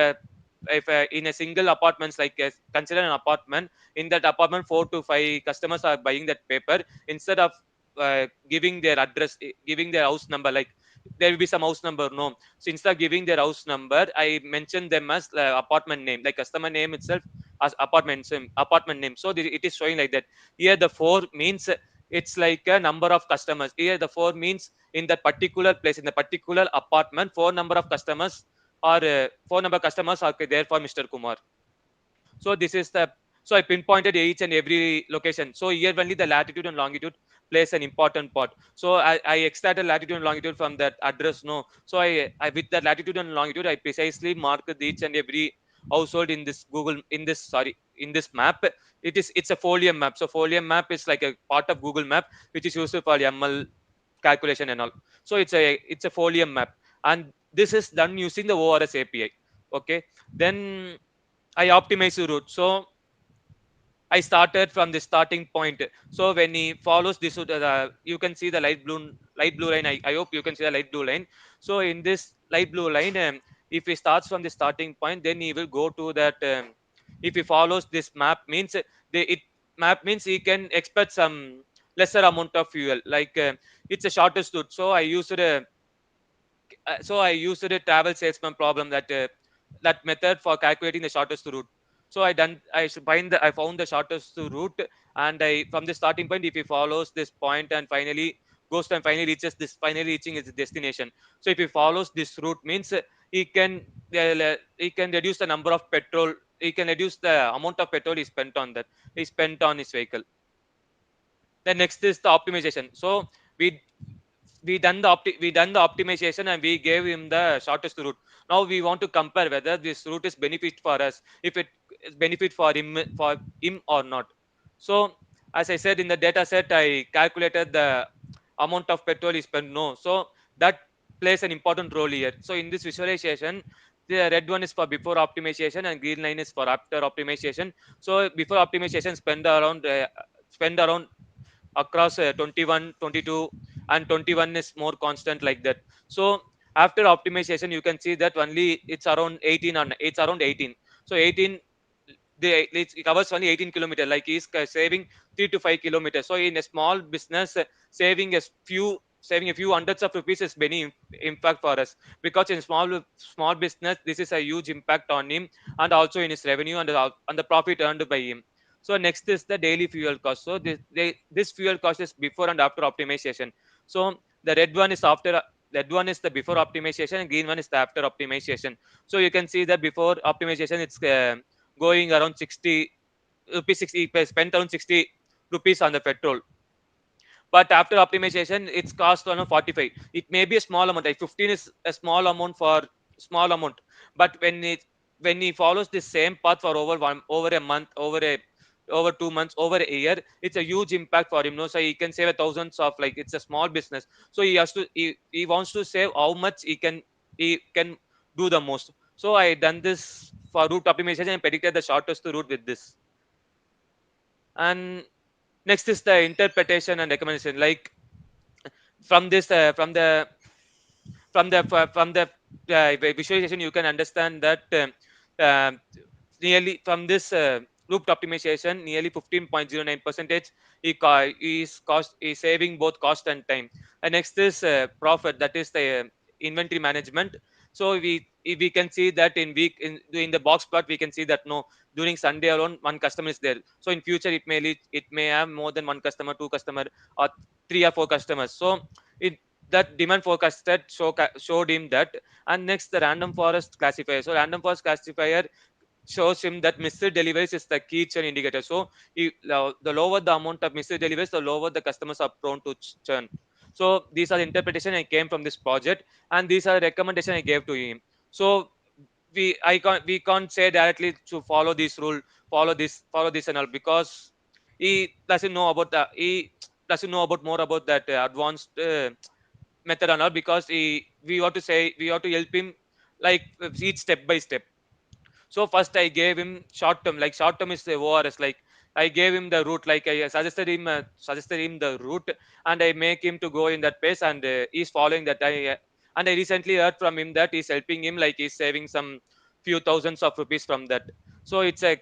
in a single apartments, like consider an apartment, in that apartment 4 to 5 customers are buying that paper. Instead of giving their address, giving their house number, like there will be some house number, no. So instead of giving their house number, I mention them as apartment name, like customer name itself as apartment name. So it is showing like that. Here the 4 means it's like a number of customers. Here the 4 means in that particular place, in the particular apartment, 4 number of customers are 4 number of customers are there for Mr. Kumar. So this is the, so I pinpointed each and every location. So here only the latitude and longitude plays an important part. So I extracted latitude and longitude from that address. No, so I with the latitude and longitude, I precisely marked each and every household in this Google, in this, sorry, in this map. It's a folium map. So folium map is like a part of Google Map, which is used for ML calculation and all. So it's a folium map, and this is done using the ORS API. Okay, then I optimize the route. So I started from the starting point. So when he follows this, you can see the light blue line. I hope you can see the light blue line. So in this light blue line, if he starts from the starting point, then he will go to that. If he follows this map, means it map means he can expect some lesser amount of fuel. Like it's a shortest route. So I used a travel salesman problem, that method for calculating the shortest route. So I found the shortest route, and I from the starting point, if he follows this point and finally goes and finally reaches this, finally reaching his destination. So if he follows this route, means he can reduce the number of petrol. He can reduce the amount of petrol he spent on his vehicle. The next is the optimization. So we we done the optimization, and we gave him the shortest route. Now we want to compare whether this route is benefit for us, if it is benefit for him or not. So as I said, in the data set, I calculated the amount of petrol he spent. No, so that plays an important role here. So in this visualization, the red one is for before optimization and green line is for after optimization. So before optimization, spend around across 21, 22, and 21 is more constant, like that. So after optimization, you can see that only it's around 18, on it's around 18. So 18, it covers only 18 kilometers, like he's saving 3 to 5 kilometers. So in a small business, saving a few hundreds of rupees is very impact for us, because in small business, this is a huge impact on him, and also in his revenue, and the profit earned by him. So next is the daily fuel cost. So this fuel cost is before and after optimization. So the red one is the before optimization, and green one is the after optimization. So you can see that before optimization, it's going around 60 rupees, 60 spent around 60 rupees on the petrol. But after optimization, it's cost around 45. It may be a small amount, like 15 is a small amount. But when he follows the same path for over a month, over 2 months, over a year, it's a huge impact for him. No, so he can save a thousands of, like it's a small business. So he wants to save how much he can do the most. So I done this for route optimization, I predicted the shortest route with this. And next is the interpretation and recommendation. Like from this, from the visualization, you can understand that um, nearly from this looped optimization, nearly 15.09 percentage is saving both cost and time. And next is profit, that is the inventory management. So we can see that in the box plot we can see that no, during Sunday alone one customer is there. So in future it may have more than one customer, two customer, or three or four customers. So it that demand forecast that showed him that. And next, the random forest classifier. So random forest classifier shows him that missed deliveries is the key churn indicator. So the lower the amount of missed deliveries, the lower the customers are prone to churn. So these are the interpretation I came from this project, and these are the recommendation I gave to him. So we can't say directly to follow this rule, follow this and all, because he doesn't know about more about that advanced method and all, because we have to help him like each step by step. So first I gave him short term, like short term is the ORS. Like I gave him the route, like I suggested him the route, and I make him to go in that pace, and he's following that. And I recently heard from him that he's helping him, like he's saving some few thousands of rupees from that. So it's a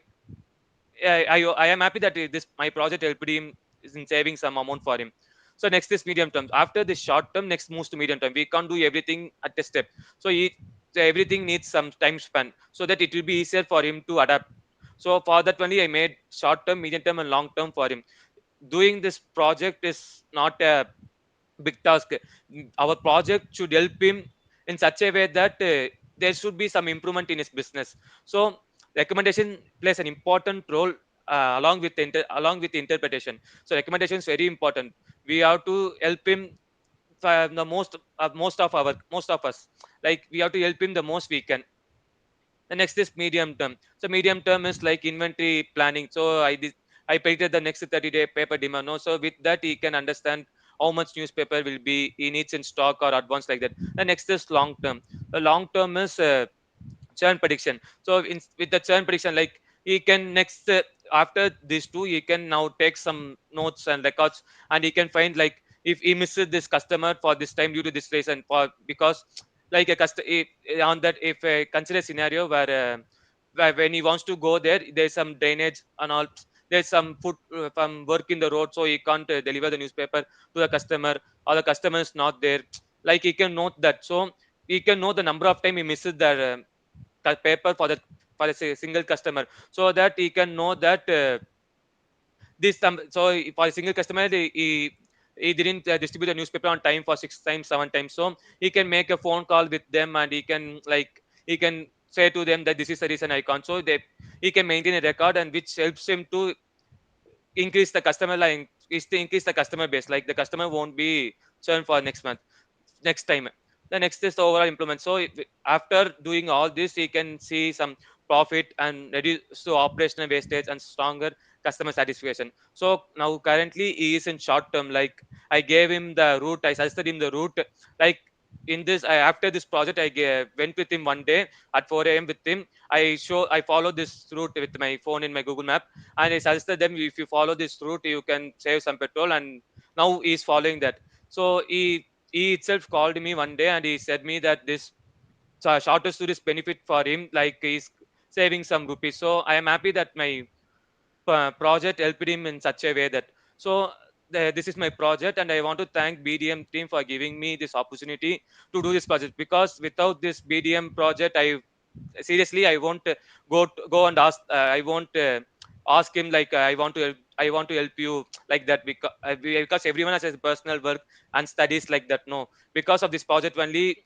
I am happy that this my project helped him in saving some amount for him. So next is medium term. After the short term, next moves to medium term. We can't do everything at a step. So everything needs some time span so that it will be easier for him to adapt. So for that only, I made short term, medium term, and long term for him. Doing this project is not a big task. Our project should help him in such a way that there should be some improvement in his business. So recommendation plays an important role along with interpretation. So recommendation is very important. We have to help him the most of us, like we have to help him the most we can. The next is medium term. So medium term is like inventory planning. So I predicted the next 30-day paper demand. No? So with that, he can understand how much newspaper will be he needs in stock or advance like that. The next is long term. The long term is churn prediction. So with the churn prediction, like he can next after these two, he can now take some notes and records, and he can find like if he misses this customer for this time due to this reason, for because like a customer on that, if consider a scenario where when he wants to go there, there's some drainage and all, there's some food from work in the road, so he can't deliver the newspaper to the customer, or the customer is not there. Like he can note that. So he can know the number of time he misses the paper for a single customer, so that he can know that so for a single customer, he didn't distribute the newspaper on time for 6 times, 7 times. So he can make a phone call with them, and he can say to them that this is the reason I can't. So he can maintain a record, and which helps him to increase the customer line is to increase the customer base. Like the customer won't be churn for next month, next time. The next is the overall implement. So after doing all this, he can see some profit and reduce to operational wastage and stronger customer satisfaction. So now currently he is in short term. Like I gave him the route, I suggested him the route. Like in this, after this project, went with him one day at 4 a.m. with him. I followed this route with my phone in my Google Map, and I suggested them, if you follow this route, you can save some petrol. And now he's following that. So he itself called me one day, and he said me that this shortest route is benefit for him, like he's saving some rupees. So I am happy that my project helped him in such a way that. So this is my project, and I want to thank BDM team for giving me this opportunity to do this project, because without this BDM project, I won't go and ask, I won't ask him like I want to help you like that, because everyone has his personal work and studies like that. No, because of this project only,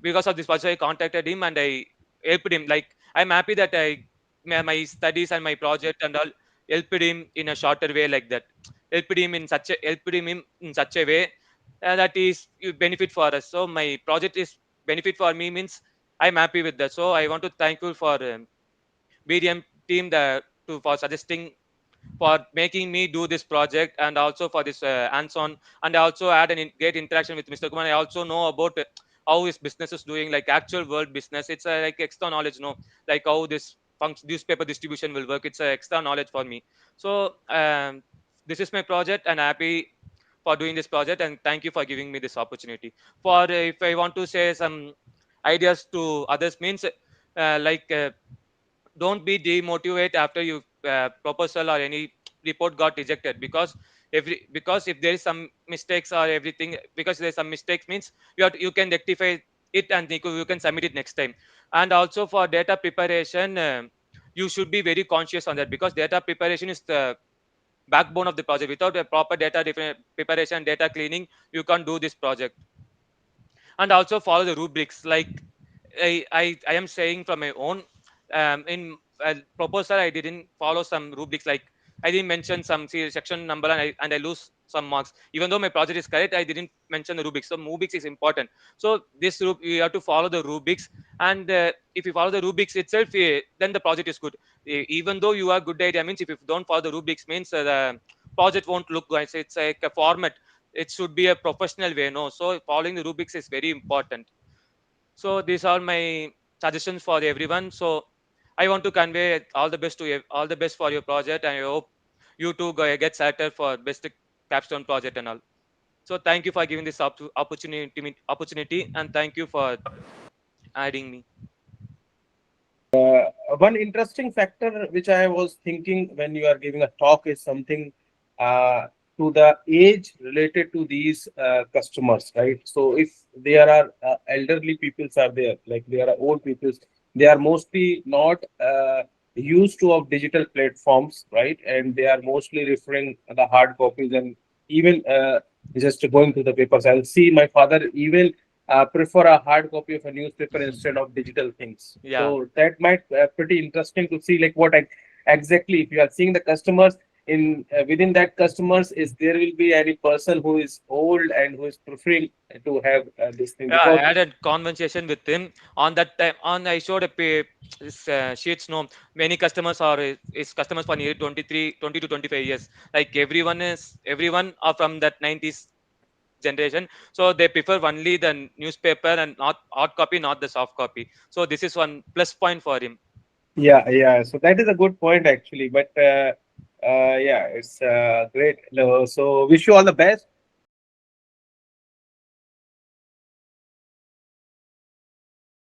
because of this project I contacted him, and I helped him. Like I'm happy that my studies and my project and all helped him in a shorter way, like that. Helped him in such a way that is benefit for us. So my project is benefit for me, means I'm happy with that. So I want to thank you for BDM team for suggesting, for making me do this project, and also for this hands-on. And I also had great interaction with Mr. Kumar. I also know about how is business is doing, like actual world business. It's a like extra knowledge, no, like how this newspaper distribution will work. It's a extra knowledge for me. So this is my project, and happy for doing this project, and thank you for giving me this opportunity. For if I want to say some ideas to others means, like don't be demotivate after you proposal or any report got rejected, because if there is some mistakes or everything, because there's some mistakes means you can rectify it, and you can submit it next time. And also for data preparation, you should be very conscious on that, because data preparation is the backbone of the project. Without a proper data preparation, data cleaning, you can't do this project. And also follow the rubrics. Like I am saying from my own, in proposal I didn't follow some rubrics, like I didn't mention some section number, and I lose some marks. Even though my project is correct, I didn't mention the rubrics. So rubrics is important. So this you have to follow the rubrics, and if you follow the rubrics itself, then the project is good. Even though you are good idea means, if you don't follow the rubrics means, the project won't look good. It's like a format. It should be a professional way, no? So following the rubrics is very important. So these are my suggestions for everyone. So I want to convey all the best to you, all the best for your project, and I hope you too get selected for best capstone project and all. So thank you for giving this opportunity, and thank you for adding me. One interesting factor which I was thinking when you are giving a talk is something uh, to the age related to these customers, right? So if there are elderly peoples are there, like there are old peoples, they are mostly not used to of digital platforms, right? And they are mostly referring the hard copies, and even just going to the papers. I'll see my father even prefer a hard copy of a newspaper instead of digital things. Yeah. So that might pretty interesting to see, like what exactly if you are seeing the customers in within that customers, is there will be any person who is old and who is preferring to have this thing, Yeah, I because had a conversation with him on that time. On I showed a this, sheets. No, many customers are is customers for nearly 20 to 25 years. Like everyone are from that 90s generation. So they prefer only the newspaper and not hard copy, not the soft copy. So this is one plus point for him. yeah, so that is a good point actually, but yeah, it's great. So wish you all the best.